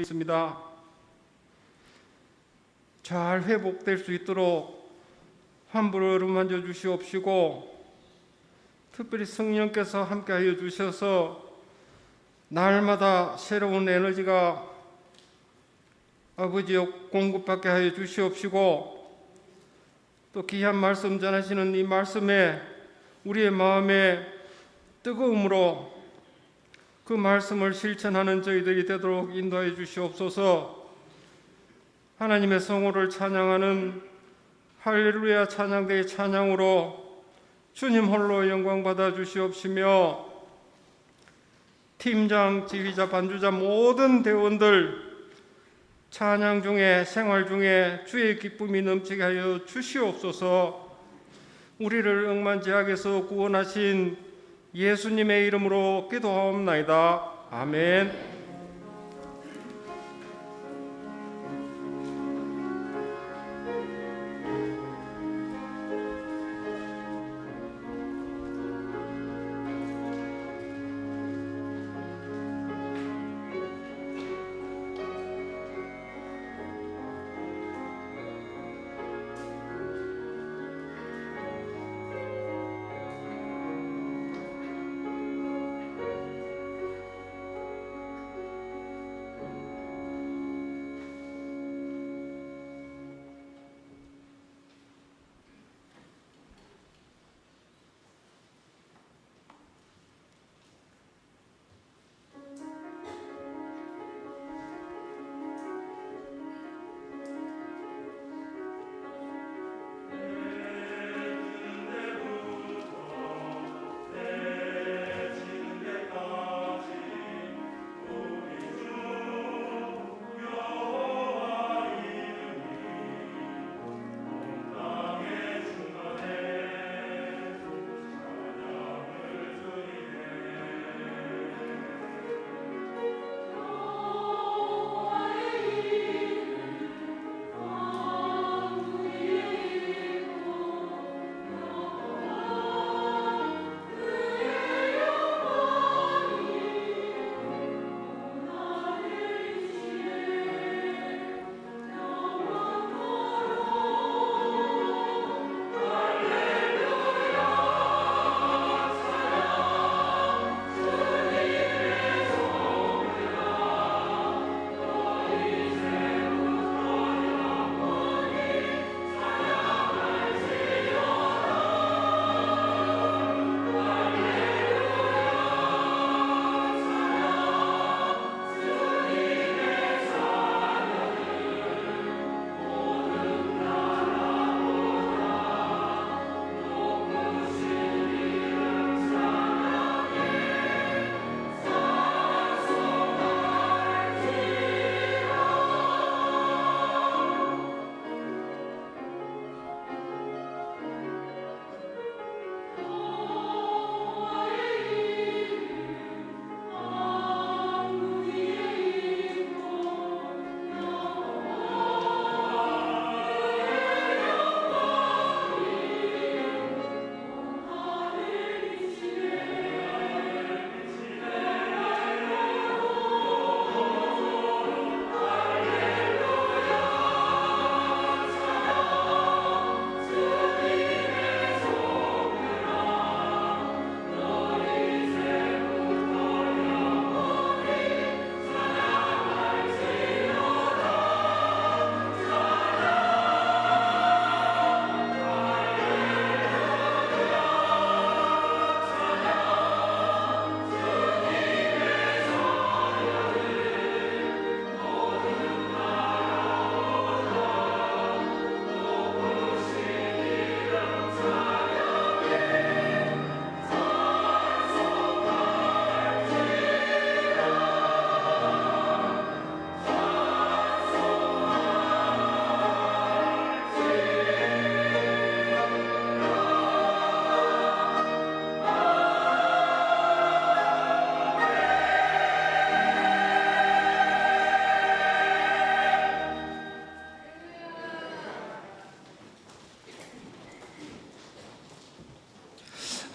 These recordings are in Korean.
있습니다. 잘 회복될 수 있도록 환부를 어루만져 주시옵시고, 특별히 성령께서 함께하여 주셔서 날마다 새로운 에너지가 아버지여 공급받게 하여 주시옵시고, 또 귀한 말씀 전하시는 이 말씀에 우리의 마음에 뜨거움으로 그 말씀을 실천하는 저희들이 되도록 인도해 주시옵소서. 하나님의 성호를 찬양하는 할렐루야 찬양대의 찬양으로 주님 홀로 영광 받아 주시옵시며, 팀장, 지휘자, 반주자 모든 대원들 찬양 중에 생활 중에 주의 기쁨이 넘치게 하여 주시옵소서. 우리를 억만제약에서 구원하신 예수님의 이름으로 기도하옵나이다. 아멘.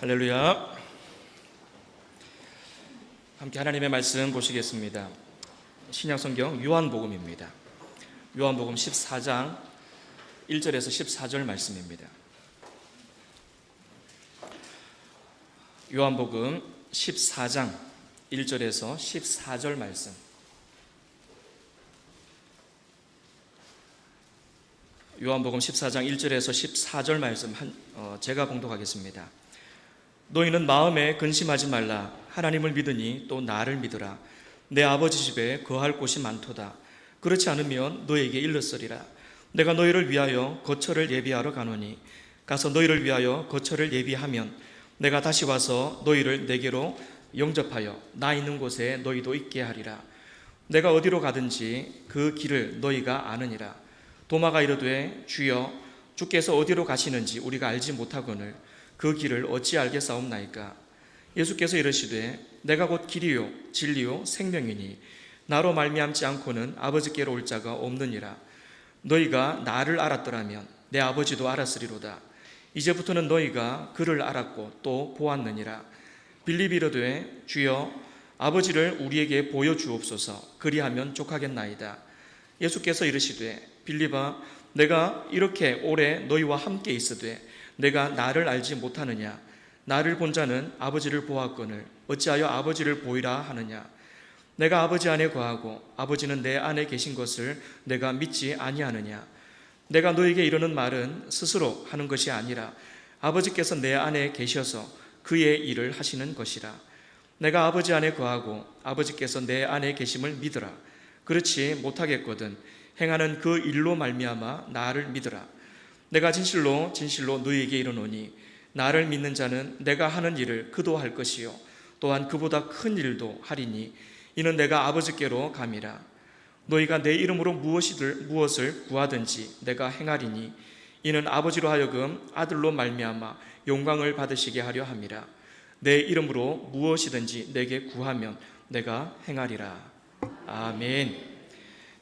할렐루야. 함께 하나님의 말씀 보시겠습니다. 신약성경 요한복음입니다. 요한복음 14장 1절에서 14절 말씀입니다. 요한복음 14장 1절에서 14절 말씀. 요한복음 14장 1절에서 14절 말씀 제가 봉독하겠습니다. 너희는 마음에 근심하지 말라. 하나님을 믿으니 또 나를 믿으라. 내 아버지 집에 거할 곳이 많도다. 그렇지 않으면 너에게 일렀으리라. 내가 너희를 위하여 거처를 예비하러 가노니 가서 너희를 위하여 거처를 예비하면 내가 다시 와서 너희를 내게로 영접하여 나 있는 곳에 너희도 있게 하리라. 내가 어디로 가든지 그 길을 너희가 아느니라. 도마가 이르되 주여 주께서 어디로 가시는지 우리가 알지 못하거늘 그 길을 어찌 알겠사옵나이까. 예수께서 이르시되 내가 곧 길이요 진리요 생명이니 나로 말미암지 않고는 아버지께로 올 자가 없느니라. 너희가 나를 알았더라면 내 아버지도 알았으리로다. 이제부터는 너희가 그를 알았고 또 보았느니라. 빌립이 이르되 주여 아버지를 우리에게 보여주옵소서. 그리하면 족하겠나이다. 예수께서 이르시되 빌립아 내가 이렇게 오래 너희와 함께 있으되 내가 나를 알지 못하느냐. 나를 본 자는 아버지를 보았거늘 어찌하여 아버지를 보이라 하느냐. 내가 아버지 안에 거하고 아버지는 내 안에 계신 것을 내가 믿지 아니하느냐. 내가 너에게 이르는 말은 스스로 하는 것이 아니라 아버지께서 내 안에 계셔서 그의 일을 하시는 것이라. 내가 아버지 안에 거하고 아버지께서 내 안에 계심을 믿으라. 그렇지 못하겠거든 행하는 그 일로 말미암아 나를 믿으라. 내가 진실로 진실로 너희에게 이르노니 나를 믿는 자는 내가 하는 일을 그도 할 것이요 또한 그보다 큰 일도 하리니 이는 내가 아버지께로 감이라. 너희가 내 이름으로 무엇을 구하든지 내가 행하리니 이는 아버지로 하여금 아들로 말미암아 영광을 받으시게 하려 함이라. 내 이름으로 무엇이든지 내게 구하면 내가 행하리라. 아멘. 이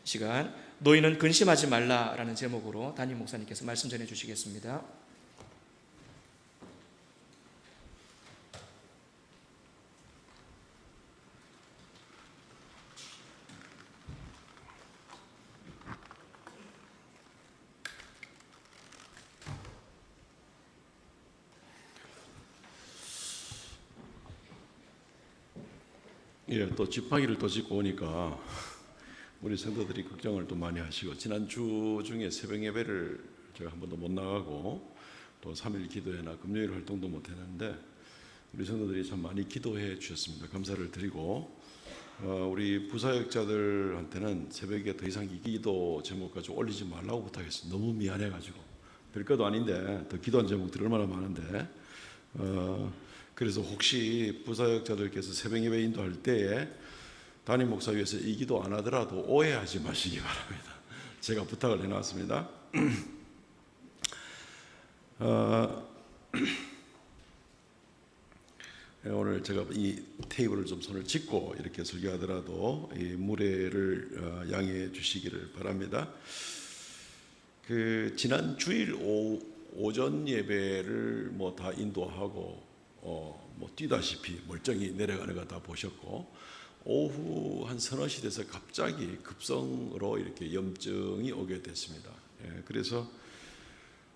시간 너희는 근심하지 말라라는 제목으로 담임 목사님께서 말씀 전해 주시겠습니다. 또 지팡이를 또 짚고 오니까 우리 성도들이 걱정을 또 많이 하시고 지난주 중에 새벽 예배를 제가 한 번도 못 나가고 또 3일 기도회나 금요일 활동도 못 했는데 우리 성도들이 참 많이 기도해 주셨습니다. 감사를 드리고 우리 부사역자들한테는 새벽에 더 이상 이 기도 제목 가지고 올리지 말라고 부탁했어요. 너무 미안해가지고 별것도 아닌데 더 기도한 제목들이 얼마나 많은데 그래서 혹시 부사역자들께서 새벽 예배 인도할 때에 담임 목사 위해서 이 기도 안 하더라도 오해하지 마시기 바랍니다. 제가 부탁을 해놨습니다. 오늘 제가 이 테이블을 좀 손을 짚고 이렇게 설교하더라도 이 무례를 양해해 주시기를 바랍니다. 지난 주일 오전 예배를 뭐 다 인도하고 뭐 뛰다시피 멀쩡히 내려가는 거 다 보셨고 오후 한 서너 시 돼서 갑자기 급성으로 이렇게 염증이 오게 됐습니다. 그래서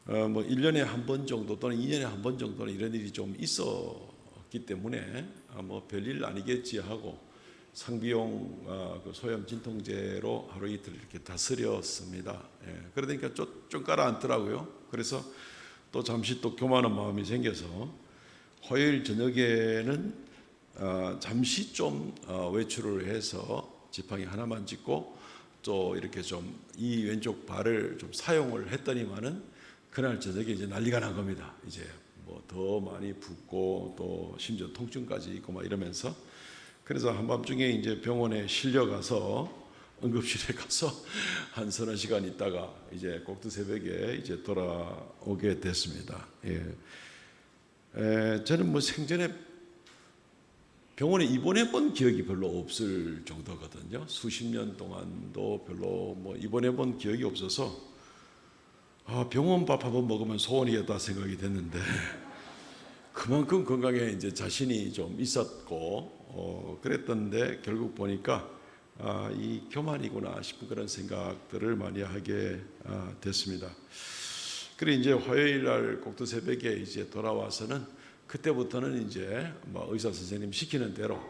뭐 1년에 한 번 정도 또는 2년에 한 번 정도는 이런 일이 좀 있었기 때문에 뭐 별일 아니겠지 하고 상비용 그 소염 진통제로 하루 이틀 이렇게 다스렸습니다. 그러니까 좀 가라앉더라고요. 그래서 또 잠시 또 교만한 마음이 생겨서 화요일 저녁에는 잠시 좀 외출을 해서 지팡이 하나만 짚고 또 이렇게 좀 이 왼쪽 발을 좀 사용을 했더니만은 그날 저녁에 이제 난리가 난 겁니다. 이제 뭐 더 많이 붓고 또 심지어 통증까지 있고 막 이러면서 그래서 한밤중에 이제 병원에 실려가서 응급실에 가서 한 서너 시간 있다가 이제 꼭두 새벽에 이제 돌아오게 됐습니다. 저는 뭐 생전에 병원에 입원해 본 기억이 별로 없을 정도거든요. 수십 년 동안도 별로 뭐 입원해 본 기억이 없어서 병원 밥 한번 먹으면 소원이겠다 생각이 됐는데 그만큼 건강에 이제 자신이 좀 있었고 그랬던데 결국 보니까 이 교만이구나 싶은 그런 생각들을 많이 하게 됐습니다. 그리고 이제 화요일 날 꼭두 새벽에 이제 돌아와서는 그때부터는 이제 뭐 의사 선생님 시키는 대로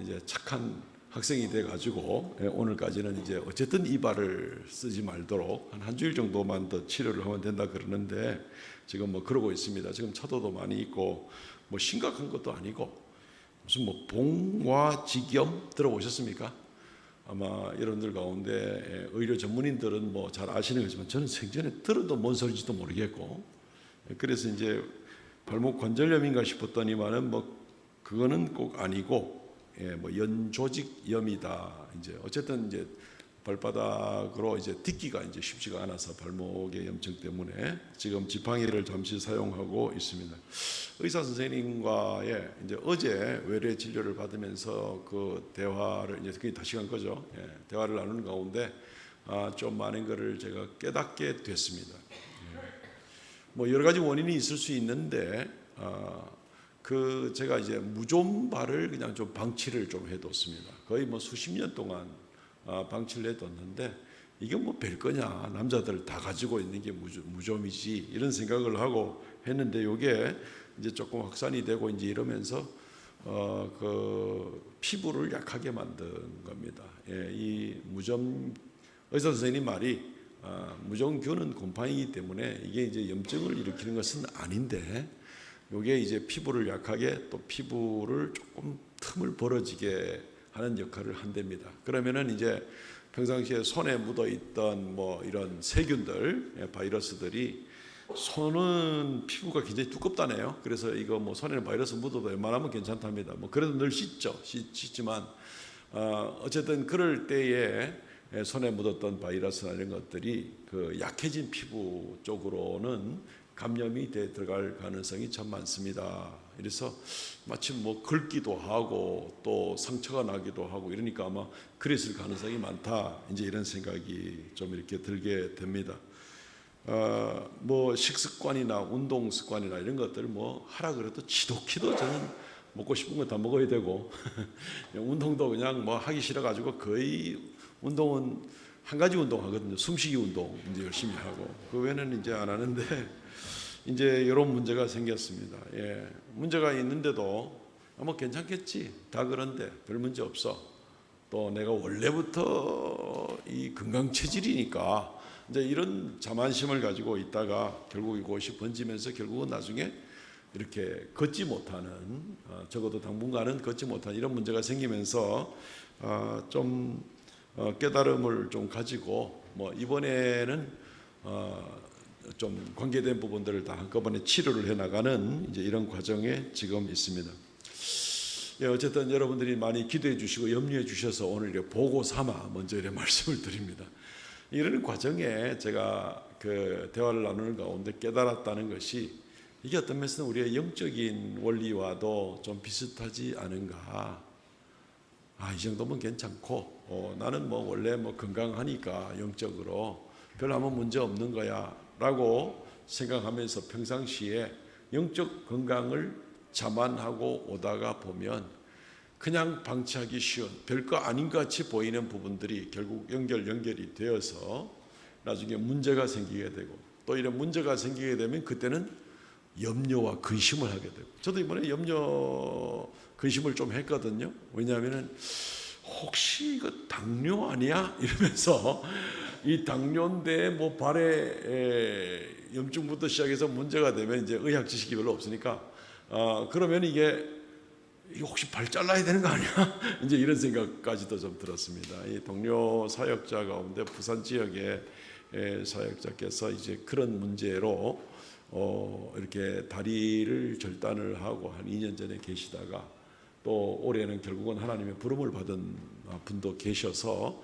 이제 착한 학생이 돼 가지고 오늘까지는 이제 어쨌든 이발을 쓰지 말도록 한 주일 정도만 더 치료를 하면 된다 그러는데 지금 뭐 그러고 있습니다. 지금 차도도 많이 있고 뭐 심각한 것도 아니고 무슨 뭐 봉화지겸 들어보셨습니까? 아마 여러분들 가운데 의료 전문인들은 뭐 잘 아시는 거지만 저는 생전에 들어도 뭔 소리인지도 모르겠고 그래서 이제 발목 관절염인가 싶었더니만은 뭐 그거는 꼭 아니고 뭐 연조직염이다. 이제 어쨌든 이제 발바닥으로 이제 딛기가 이제 쉽지가 않아서 발목의 염증 때문에 지금 지팡이를 잠시 사용하고 있습니다. 의사 선생님과의 이제 어제 외래 진료를 받으면서 그 대화를 이제 그게 다시 간 거죠. 대화를 나누는 가운데 좀 많은 것을 제가 깨닫게 됐습니다. 뭐 여러 가지 원인이 있을 수 있는데 그 제가 이제 무좀발을 그냥 좀 방치를 좀 해뒀습니다. 거의 뭐 수십 년 동안 방치를 해뒀는데 이게 뭐 별거냐, 남자들 다 가지고 있는 게 무좀이지 이런 생각을 하고 했는데 이게 이제 조금 확산이 되고 이제 이러면서 그 피부를 약하게 만든 겁니다. 이 무좀 의사 선생님 말이 무좀균은 곰팡이이기 때문에 이게 이제 염증을 일으키는 것은 아닌데 이게 이제 피부를 약하게 또 피부를 조금 틈을 벌어지게 하는 역할을 한답니다. 그러면은 이제 평상시에 손에 묻어 있던 뭐 이런 세균들, 바이러스들이 손은 피부가 굉장히 두껍다네요. 그래서 이거 뭐 손에는 바이러스 묻어도 웬만하면 괜찮답니다. 뭐 그래도 늘 씻지만 어쨌든 그럴 때에 손에 묻었던 바이러스나 이런 것들이 그 약해진 피부 쪽으로는 감염이 들어갈 가능성이 참 많습니다. 그래서 마침 뭐 긁기도 하고 또 상처가 나기도 하고 이러니까 아마 그랬을 가능성이 많다. 이제 이런 생각이 좀 이렇게 들게 됩니다. 뭐 식습관이나 운동 습관이나 이런 것들 뭐 하라 그래도 지독히도 저는 먹고 싶은 거 다 먹어야 되고 운동도 그냥 뭐 하기 싫어 가지고 거의 운동은 한 가지 운동 하거든요. 숨쉬기 운동 이제 열심히 하고 그 외에는 이제 안 하는데 이제 이런 문제가 생겼습니다. 문제가 있는데도 뭐 괜찮겠지. 다 그런데 별 문제 없어. 또 내가 원래부터 이 건강 체질이니까 이제 이런 자만심을 가지고 있다가 결국 이곳이 번지면서 결국은 나중에 이렇게 걷지 못하는 적어도 당분간은 걷지 못하는 이런 문제가 생기면서 좀 깨달음을 좀 가지고 뭐 이번에는 좀 관계된 부분들을 다 한꺼번에 치료를 해나가는 이제 이런 과정에 지금 있습니다. 어쨌든 여러분들이 많이 기도해 주시고 염려해 주셔서 오늘 이렇게 보고 삼아 먼저 이렇게 말씀을 드립니다. 이런 과정에 제가 그 대화를 나누는 가운데 깨달았다는 것이 이게 어떤 면에서는 우리의 영적인 원리와도 좀 비슷하지 않은가. 이 정도면 괜찮고 나는 뭐 원래 뭐 건강하니까 영적으로 별 아무 문제 없는 거야 라고 생각하면서 평상시에 영적 건강을 자만하고 오다가 보면 그냥 방치하기 쉬운 별거 아닌 것 같이 보이는 부분들이 결국 연결이 되어서 나중에 문제가 생기게 되고 또 이런 문제가 생기게 되면 그때는 염려와 근심을 하게 되고 저도 이번에 염려 근심을 좀 했거든요. 왜냐하면 혹시 이거 당뇨 아니야? 이러면서 이 당뇨인데 뭐 발에 염증부터 시작해서 문제가 되면 이제 의학 지식이 별로 없으니까 그러면 이게 혹시 발 잘라야 되는 거 아니야? 이제 이런 생각까지도 좀 들었습니다. 이 동료 사역자 가운데 부산 지역의 사역자께서 이제 그런 문제로 이렇게 다리를 절단을 하고 한 2년 전에 계시다가 또 올해는 결국은 하나님의 부름을 받은 분도 계셔서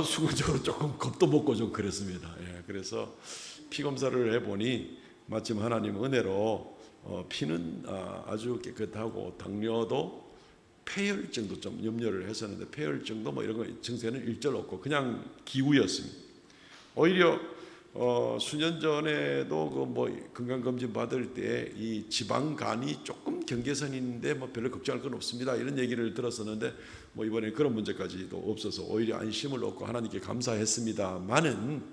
순간적으로 조금 겁도 먹고 좀 그랬습니다. 그래서 피 검사를 해보니 마침 하나님 은혜로 피는 아주 깨끗하고 당뇨도 폐혈증도 좀 염려를 했었는데 폐혈증도 뭐 이런 거 증세는 일절 없고 그냥 기우였습니다. 오히려 수년 전에도 그 뭐 건강검진 받을 때 이 지방간이 조금 경계선이 있는데 뭐 별로 걱정할 건 없습니다, 이런 얘기를 들었었는데 뭐 이번에 그런 문제까지도 없어서 오히려 안심을 얻고 하나님께 감사했습니다만은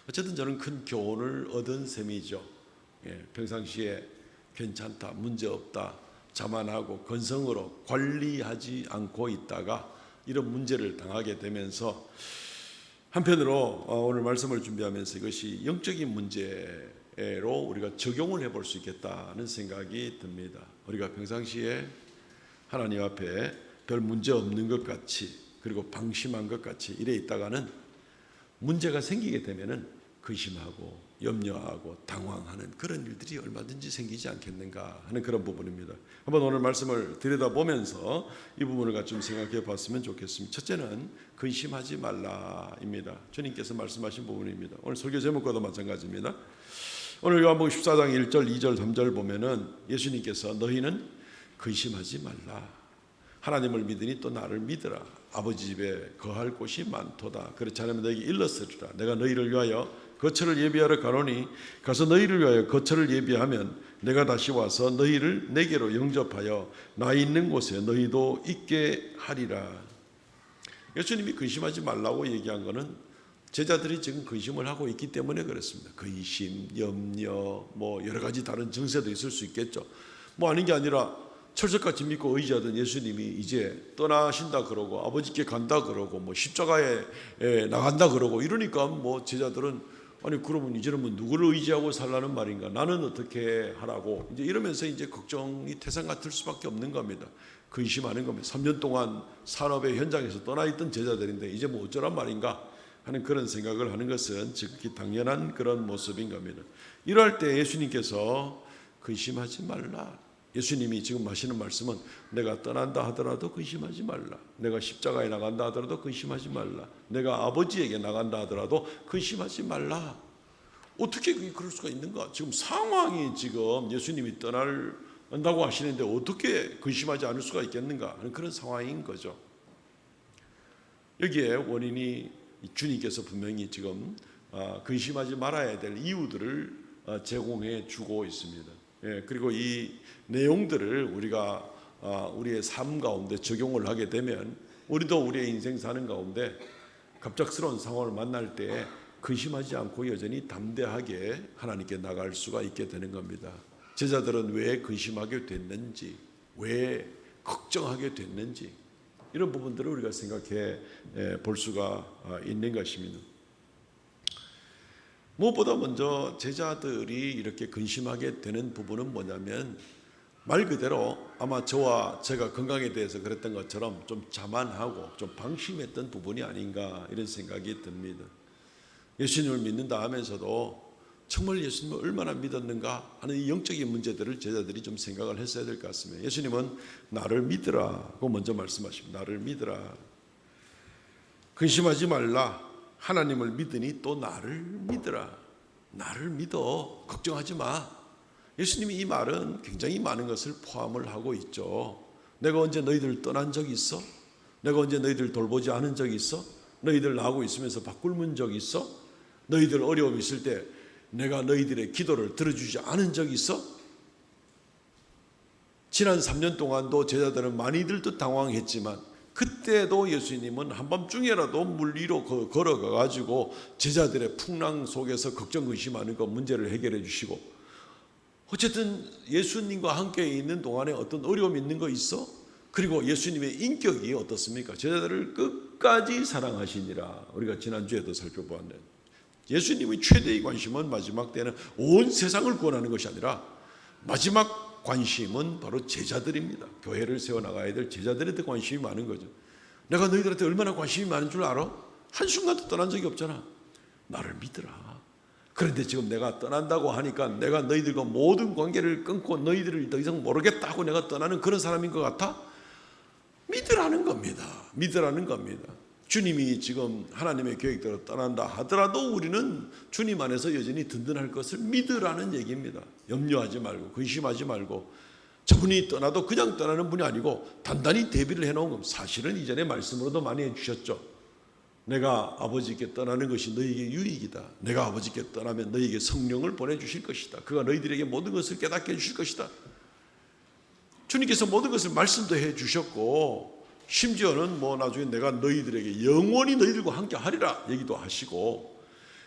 어쨌든 저는 큰 교훈을 얻은 셈이죠. 평상시에 괜찮다, 문제 없다, 자만하고 건성으로 관리하지 않고 있다가 이런 문제를 당하게 되면서 한편으로 오늘 말씀을 준비하면서 이것이 영적인 문제로 우리가 적용을 해볼 수 있겠다는 생각이 듭니다. 우리가 평상시에 하나님 앞에 별 문제 없는 것 같이, 그리고 방심한 것 같이 이래 있다가는 문제가 생기게 되면은 근심하고 염려하고 당황하는 그런 일들이 얼마든지 생기지 않겠는가 하는 그런 부분입니다. 한번 오늘 말씀을 들여다보면서 이 부분을 같이 좀 생각해 봤으면 좋겠습니다. 첫째는 근심하지 말라입니다. 주님께서 말씀하신 부분입니다. 오늘 설교 제목과도 마찬가지입니다. 오늘 요한복음 14장 1절, 2절, 3절 보면은 예수님께서 너희는 근심하지 말라. 하나님을 믿으니 또 나를 믿으라. 아버지 집에 거할 곳이 많도다. 그렇지 않으면 너희에게 일렀으리라. 내가 너희를 위하여 거처를 예비하러 가노니 가서 너희를 위하여 거처를 예비하면 내가 다시 와서 너희를 내게로 영접하여 나 있는 곳에 너희도 있게 하리라. 예수님이 근심하지 말라고 얘기한 것은 제자들이 지금 근심을 하고 있기 때문에 그렇습니다. 근심, 염려, 뭐 여러 가지 다른 증세도 있을 수 있겠죠. 뭐 아닌 게 아니라 철석같이 믿고 의지하던 예수님이 이제 떠나신다 그러고 아버지께 간다 그러고 뭐 십자가에 나간다 그러고 이러니까 뭐 제자들은 아니 그러면 이제는 뭐 누구를 의지하고 살라는 말인가? 나는 어떻게 하라고? 이제 이러면서 이제 걱정이 태산 같을 수밖에 없는 겁니다. 근심하는 겁니다. 3년 동안 산업의 현장에서 떠나 있던 제자들인데 이제 뭐 어쩌란 말인가 하는 그런 생각을 하는 것은 지극히 당연한 그런 모습인 겁니다. 이럴 때 예수님께서 근심하지 말라. 예수님이 지금 하시는 말씀은 내가 떠난다 하더라도 근심하지 말라. 내가 십자가에 나간다 하더라도 근심하지 말라. 내가 아버지에게 나간다 하더라도 근심하지 말라. 어떻게 그럴 수가 있는가? 지금 상황이 지금 예수님이 떠난다고 하시는데 어떻게 근심하지 않을 수가 있겠는가 하는 그런 상황인 거죠. 여기에 원인이 주님께서 분명히 지금 근심하지 말아야 될 이유들을 제공해 주고 있습니다. 그리고 이 내용들을 우리가 우리의 삶 가운데 적용을 하게 되면 우리도 우리의 인생 사는 가운데 갑작스러운 상황을 만날 때 근심하지 않고 여전히 담대하게 하나님께 나갈 수가 있게 되는 겁니다. 제자들은 왜 근심하게 됐는지, 왜 걱정하게 됐는지 이런 부분들을 우리가 생각해 볼 수가 있는 것입니다. 무엇보다 먼저 제자들이 이렇게 근심하게 되는 부분은 뭐냐면 말 그대로 아마 저와 제가 건강에 대해서 그랬던 것처럼 좀 자만하고 좀 방심했던 부분이 아닌가 이런 생각이 듭니다. 예수님을 믿는다 하면서도 정말 예수님을 얼마나 믿었는가 하는 이 영적인 문제들을 제자들이 좀 생각을 했어야 될 것 같습니다. 예수님은 나를 믿으라고 먼저 말씀하십니다. 나를 믿으라. 근심하지 말라. 하나님을 믿으니 또 나를 믿으라. 나를 믿어. 걱정하지 마. 예수님이 이 말은 굉장히 많은 것을 포함을 하고 있죠. 내가 언제 너희들 떠난 적이 있어? 내가 언제 너희들 돌보지 않은 적이 있어? 너희들 나하고 있으면서 바꿀문 적이 있어? 너희들 어려움 있을 때 내가 너희들의 기도를 들어주지 않은 적이 있어? 지난 3년 동안도 제자들은 많이들도 당황했지만 그때도 예수님은 한밤중에라도 물 위로 걸어가 가지고 제자들의 풍랑 속에서 걱정 근심하는 거 문제를 해결해 주시고, 어쨌든 예수님과 함께 있는 동안에 어떤 어려움이 있는 거 있어? 그리고 예수님의 인격이 어떻습니까? 제자들을 끝까지 사랑하시니라. 우리가 지난주에도 살펴보았는데 예수님의 최대의 관심은 마지막 때는 온 세상을 구원하는 것이 아니라 마지막 관심은 바로 제자들입니다. 교회를 세워나가야 될 제자들한테 관심이 많은 거죠. 내가 너희들한테 얼마나 관심이 많은 줄 알아? 한순간도 떠난 적이 없잖아. 나를 믿으라. 그런데 지금 내가 떠난다고 하니까 내가 너희들과 모든 관계를 끊고 너희들을 더 이상 모르겠다 하고 내가 떠나는 그런 사람인 것 같아? 믿으라는 겁니다. 믿으라는 겁니다. 주님이 지금 하나님의 계획대로 떠난다 하더라도 우리는 주님 안에서 여전히 든든할 것을 믿으라는 얘기입니다. 염려하지 말고 근심하지 말고, 저분이 떠나도 그냥 떠나는 분이 아니고 단단히 대비를 해놓은 겁니다. 사실은 이전에 말씀으로도 많이 해주셨죠. 내가 아버지께 떠나는 것이 너희에게 유익이다. 내가 아버지께 떠나면 너희에게 성령을 보내주실 것이다. 그가 너희들에게 모든 것을 깨닫게 해주실 것이다. 주님께서 모든 것을 말씀도 해주셨고 심지어는 나중에 내가 너희들에게 영원히 너희들과 함께 하리라 얘기도 하시고,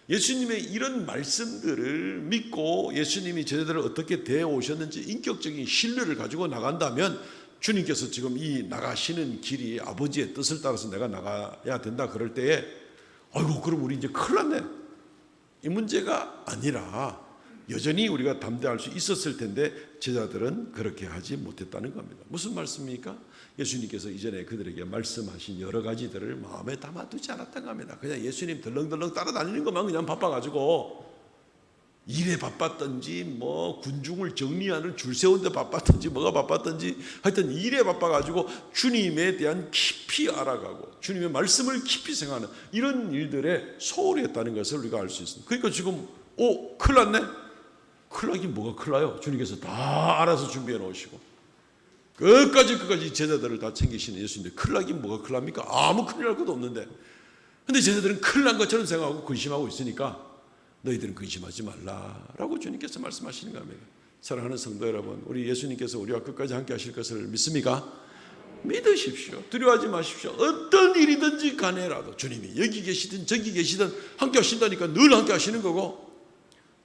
예수님의 이런 말씀들을 믿고 예수님이 제자들을 어떻게 대해 오셨는지 인격적인 신뢰를 가지고 나간다면, 주님께서 지금 이 나가시는 길이 아버지의 뜻을 따라서 내가 나가야 된다 그럴 때에 아이고 그럼 우리 이제 큰일 났네, 이 문제가 아니라 여전히 우리가 담대할 수 있었을 텐데 제자들은 그렇게 하지 못했다는 겁니다. 무슨 말씀입니까? 예수님께서 이전에 그들에게 말씀하신 여러 가지들을 마음에 담아두지 않았다는 겁니다. 그냥 예수님 덜렁덜렁 따라다니는 것만 그냥 바빠가지고, 일에 바빴던지 군중을 정리하는 줄 세우는데 바빴던지 뭐가 바빴던지 하여튼 일에 바빠가지고 주님에 대한 깊이 알아가고 주님의 말씀을 깊이 생각하는 이런 일들에 소홀히 했다는 것을 우리가 알 수 있습니다. 그러니까 지금 큰일 났네? 큰일 나긴 뭐가 큰일 나요? 주님께서 다 알아서 준비해 놓으시고 끝까지 제자들을 다 챙기시는 예수님인데 큰일 나긴 뭐가 큰일 납니까? 아무 큰일 날 것도 없는데. 근데 제자들은 큰일 난 것처럼 생각하고 근심하고 있으니까 너희들은 근심하지 말라라고 주님께서 말씀하시는 겁니다. 사랑하는 성도 여러분, 우리 예수님께서 우리와 끝까지 함께 하실 것을 믿습니까? 믿으십시오. 두려워하지 마십시오. 어떤 일이든지 간에라도 주님이 여기 계시든 저기 계시든 함께 하신다니까 늘 함께 하시는 거고,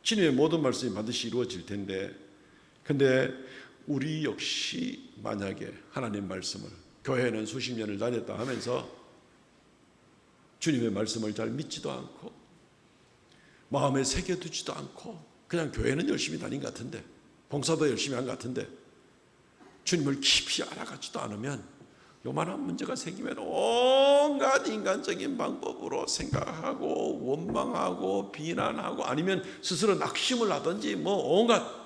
주님의 모든 말씀이 반드시 이루어질 텐데, 근데 우리 역시 만약에 하나님 말씀을, 교회는 수십 년을 다녔다 하면서 주님의 말씀을 잘 믿지도 않고 마음에 새겨두지도 않고 그냥 교회는 열심히 다닌 것 같은데, 봉사도 열심히 한 것 같은데 주님을 깊이 알아가지도 않으면 요만한 문제가 생기면 온갖 인간적인 방법으로 생각하고 원망하고 비난하고 아니면 스스로 낙심을 하든지 온갖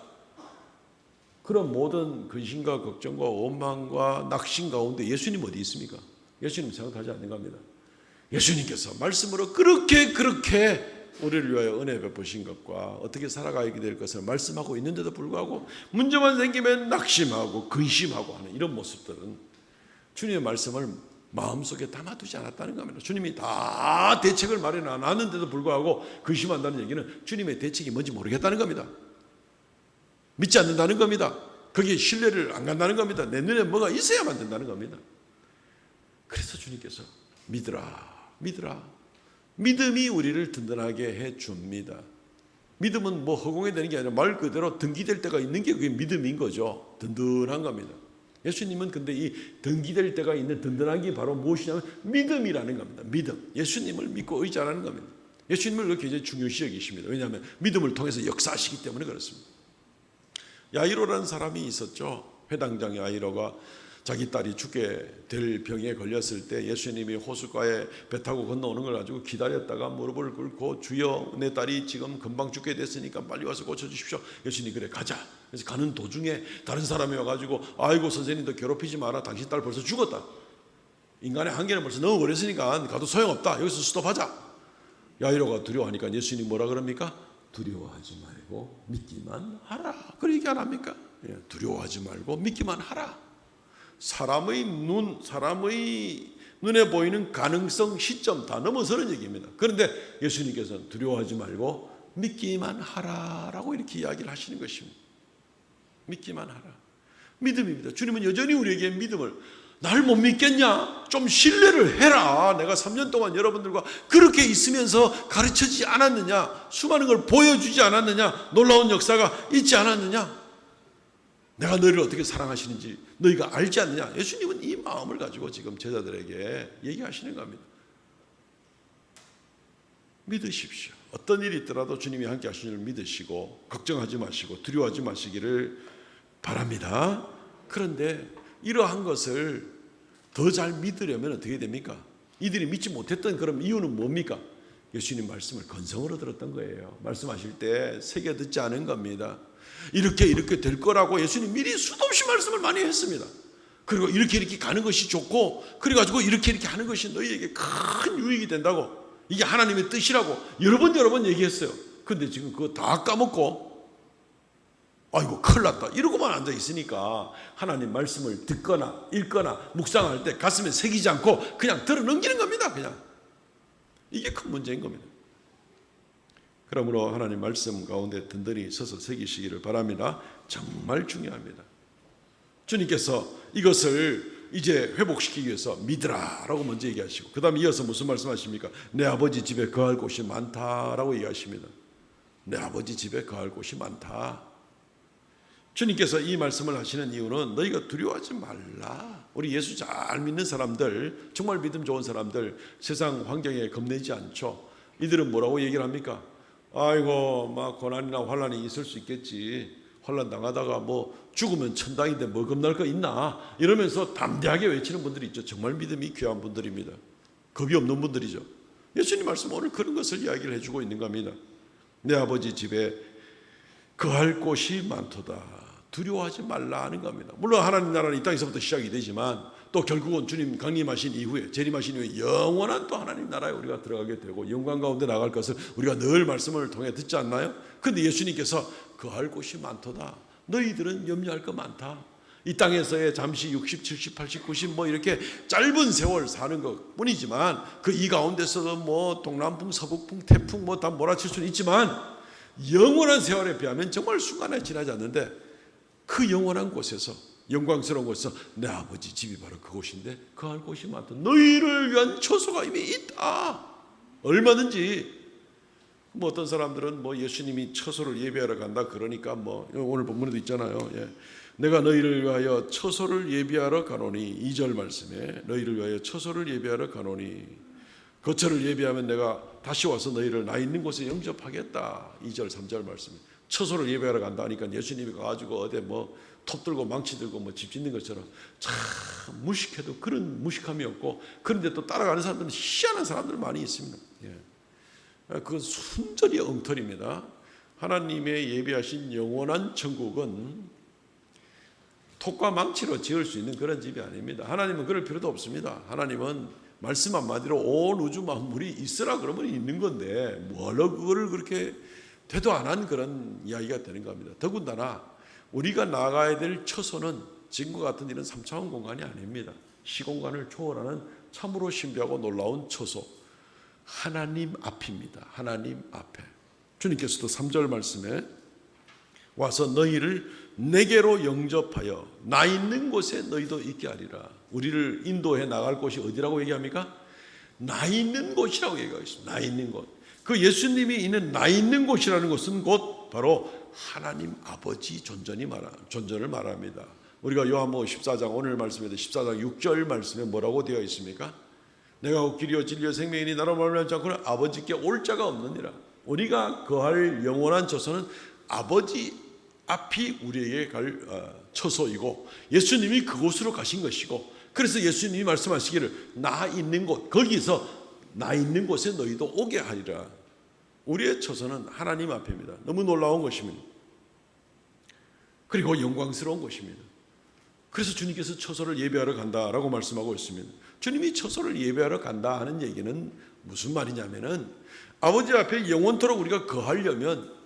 그런 모든 근심과 걱정과 원망과 낙심 가운데 예수님 어디 있습니까? 예수님 생각하지 않는 겁니다. 예수님께서 말씀으로 그렇게 우리를 위하여 은혜 베푸신 것과 어떻게 살아가야 될 것을 말씀하고 있는데도 불구하고 문제만 생기면 낙심하고 근심하고 하는 이런 모습들은 주님의 말씀을 마음속에 담아두지 않았다는 겁니다. 주님이 다 대책을 마련해 놨는데도 불구하고 근심한다는 얘기는 주님의 대책이 뭔지 모르겠다는 겁니다. 믿지 않는다는 겁니다. 거기에 신뢰를 안 간다는 겁니다. 내 눈에 뭐가 있어야만 된다는 겁니다. 그래서 주님께서 믿으라. 믿음이 우리를 든든하게 해줍니다. 믿음은 허공에 되는 게 아니라 말 그대로 등기될 때가 있는 게 그게 믿음인 거죠. 든든한 겁니다. 예수님은 근데 이 등기될 때가 있는 든든한 게 바로 무엇이냐면 믿음이라는 겁니다. 믿음. 예수님을 믿고 의지하는 겁니다. 예수님을 그렇게 이제 중요시 여기십니다. 왜냐하면 믿음을 통해서 역사하시기 때문에 그렇습니다. 야이로라는 사람이 있었죠. 회당장 야이로가 자기 딸이 죽게 될 병에 걸렸을 때 예수님이 호숫가에 배 타고 건너오는 걸 가지고 기다렸다가 무릎을 꿇고 주여 내 딸이 지금 금방 죽게 됐으니까 빨리 와서 고쳐주십시오. 예수님이 그래 가자. 그래서 가는 도중에 다른 사람이 와가지고 아이고 선생님도 괴롭히지 마라. 당신 딸 벌써 죽었다. 인간의 한계는 벌써 넘어버렸으니까 가도 소용없다. 여기서 스톱하자. 야이로가 두려워하니까 예수님이 뭐라 그럽니까? 두려워하지 말고 믿기만 하라. 그런 얘기 안 합니까? 두려워하지 말고 믿기만 하라. 사람의 눈에 보이는 가능성 시점 다 넘어서는 얘기입니다. 그런데 예수님께서는 두려워하지 말고 믿기만 하라라고 이렇게 이야기를 하시는 것입니다. 믿기만 하라. 믿음입니다. 주님은 여전히 우리에게 믿음을, 날 못 믿겠냐? 좀 신뢰를 해라. 내가 3년 동안 여러분들과 그렇게 있으면서 가르쳐지지 않았느냐? 수많은 걸 보여주지 않았느냐? 놀라운 역사가 있지 않았느냐? 내가 너희를 어떻게 사랑하시는지 너희가 알지 않느냐? 예수님은 이 마음을 가지고 지금 제자들에게 얘기하시는 겁니다. 믿으십시오. 어떤 일이 있더라도 주님이 함께 하시는 줄 믿으시고 걱정하지 마시고 두려워하지 마시기를 바랍니다. 그런데 이러한 것을 더 잘 믿으려면 어떻게 됩니까? 이들이 믿지 못했던 그런 이유는 뭡니까? 예수님 말씀을 건성으로 들었던 거예요. 말씀하실 때 새겨 듣지 않은 겁니다. 이렇게 될 거라고 예수님 미리 수도 없이 말씀을 많이 했습니다. 그리고 이렇게 가는 것이 좋고 그래가지고 이렇게 하는 것이 너희에게 큰 유익이 된다고, 이게 하나님의 뜻이라고 여러 번 얘기했어요. 근데 지금 그거 다 까먹고 아이고 큰일 났다 이러고만 앉아 있으니까 하나님 말씀을 듣거나 읽거나 묵상할 때 가슴에 새기지 않고 그냥 들어 넘기는 겁니다. 그냥 이게 큰 문제인 겁니다. 그러므로 하나님 말씀 가운데 든든히 서서 새기시기를 바랍니다. 정말 중요합니다. 주님께서 이것을 이제 회복시키기 위해서 믿으라라고 먼저 얘기하시고, 그 다음에 이어서 무슨 말씀하십니까? 내 아버지 집에 거할 곳이 많다라고 얘기하십니다. 내 아버지 집에 거할 곳이 많다. 주님께서 이 말씀을 하시는 이유는 너희가 두려워하지 말라. 우리 예수 잘 믿는 사람들, 정말 믿음 좋은 사람들, 세상 환경에 겁내지 않죠. 이들은 뭐라고 얘기를 합니까? 아이고 막 고난이나 환난이 있을 수 있겠지, 환난 당하다가 뭐 죽으면 천당인데 뭐 겁날 거 있나, 이러면서 담대하게 외치는 분들이 있죠. 정말 믿음이 귀한 분들입니다. 겁이 없는 분들이죠. 예수님 말씀 오늘 그런 것을 이야기를 해주고 있는 겁니다. 내 아버지 집에 거할 곳이 많도다. 두려워하지 말라 하는 겁니다. 물론 하나님 나라는 이 땅에서부터 시작이 되지만 또 결국은 주님 강림하신 이후에, 재림하신 이후에 영원한 또 하나님 나라에 우리가 들어가게 되고 영광 가운데 나갈 것을 우리가 늘 말씀을 통해 듣지 않나요? 그런데 예수님께서 거할 곳이 많도다. 너희들은 염려할 거 많다. 이 땅에서의 잠시 60, 70, 80, 90 뭐 이렇게 짧은 세월 사는 것 뿐이지만 그 이 가운데서도 뭐 동남풍, 서북풍, 태풍 뭐 다 몰아칠 수는 있지만 영원한 세월에 비하면 정말 순간에 지나지 않는데, 그 영원한 곳에서, 영광스러운 곳에서 내 아버지 집이 바로 그곳인데 거할 곳이 많다. 너희를 위한 처소가 이미 있다. 얼마든지. 뭐 어떤 사람들은 뭐 예수님이 처소를 예비하러 간다 그러니까 뭐 오늘 본문에도 있잖아요. 예. 내가 너희를 위하여 처소를 예비하러 가노니, 2절 말씀에 너희를 위하여 처소를 예비하러 가노니, 거처를 예비하면 내가 다시 와서 너희를 나 있는 곳에 영접하겠다. 2절 3절 말씀에 처소를 예배하러 간다 하니까 예수님이 가가지고 어디 뭐 톱 들고 망치 들고 뭐 집 짓는 것처럼 참 무식해도 그런 무식함이 없고, 그런데 또 따라가는 사람들은 희한한 사람들 많이 있습니다. 예. 그건 순전히 엉터리입니다. 하나님의 예비하신 영원한 천국은 톱과 망치로 지을 수 있는 그런 집이 아닙니다. 하나님은 그럴 필요도 없습니다. 하나님은 말씀 한마디로 온 우주 만물이 있으라 그러면 있는 건데 뭐로 그거를 그렇게 되도 안 한 그런 이야기가 되는 겁니다. 더군다나 우리가 나가야 될 처소는 지금과 같은 이런 3차원 공간이 아닙니다. 시공간을 초월하는 참으로 신비하고 놀라운 처소, 하나님 앞입니다. 하나님 앞에. 주님께서도 3절 말씀에 와서 너희를 내게로 영접하여 나 있는 곳에 너희도 있게 하리라. 우리를 인도해 나갈 곳이 어디라고 얘기합니까? 나 있는 곳이라고 얘기하고 있습니다. 나 있는 곳. 그 예수님이 있는 나 있는 곳이라는 것은 곧 바로 하나님 아버지 존전을 말합니다. 우리가 요한복음 14장 오늘 말씀에도 14장 6절 말씀에 뭐라고 되어 있습니까? 내가 곧 길이요 진리요 생명이니 나로 말미암지 않고는 아버지께 올 자가 없느니라. 우리가 거할 영원한 처소는 아버지 앞이 우리에게 갈 처소이고 예수님이 그곳으로 가신 것이고, 그래서 예수님이 말씀하시기를 나 있는 곳, 거기서 나 있는 곳에 너희도 오게 하리라. 우리의 처소는 하나님 앞입니다. 너무 놀라운 것입니다. 그리고 영광스러운 것입니다. 그래서 주님께서 처소를 예배하러 간다라고 말씀하고 있습니다. 주님이 처소를 예배하러 간다 하는 얘기는 무슨 말이냐면은 아버지 앞에 영원토록 우리가 거하려면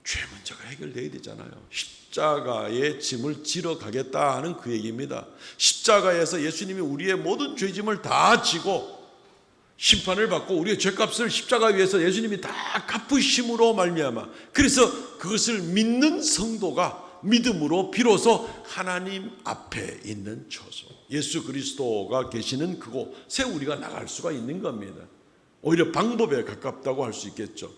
죄 문제가 해결돼야 되잖아요. 십자가의 짐을 지러 가겠다 하는 그 얘기입니다. 십자가에서 예수님이 우리의 모든 죄짐을 다 지고 심판을 받고 우리의 죄값을 십자가 위에서 예수님이 다 갚으심으로 말미암아, 그래서 그것을 믿는 성도가 믿음으로 비로소 하나님 앞에 있는 처소, 예수 그리스도가 계시는 그곳에 우리가 나갈 수가 있는 겁니다. 오히려 방법에 가깝다고 할 수 있겠죠.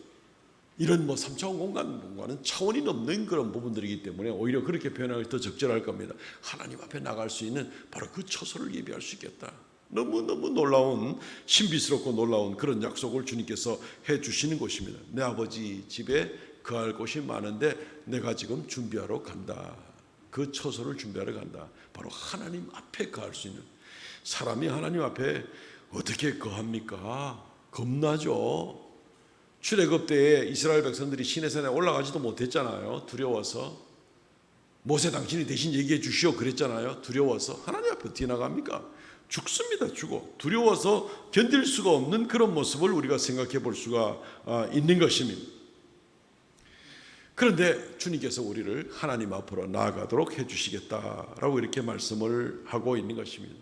이런 뭐 3차원 공간과는 차원이 넘는 그런 부분들이기 때문에 오히려 그렇게 표현하기 더 적절할 겁니다. 하나님 앞에 나갈 수 있는 바로 그 처소를 예비할 수 있겠다. 너무너무 놀라운, 신비스럽고 놀라운 그런 약속을 주님께서 해주시는 것입니다. 내 아버지 집에 거할 곳이 많은데 내가 지금 준비하러 간다. 그 처소를 준비하러 간다. 바로 하나님 앞에 거할 수 있는. 사람이 하나님 앞에 어떻게 거합니까? 겁나죠. 출애굽 때에 이스라엘 백성들이 시내산에 올라가지도 못했잖아요. 두려워서. 모세 당신이 대신 얘기해 주시오 그랬잖아요. 두려워서. 하나님 앞에 어떻게 나갑니까? 죽습니다. 죽어. 두려워서 견딜 수가 없는 그런 모습을 우리가 생각해 볼 수가 있는 것입니다. 그런데 주님께서 우리를 하나님 앞으로 나아가도록 해주시겠다라고 이렇게 말씀을 하고 있는 것입니다.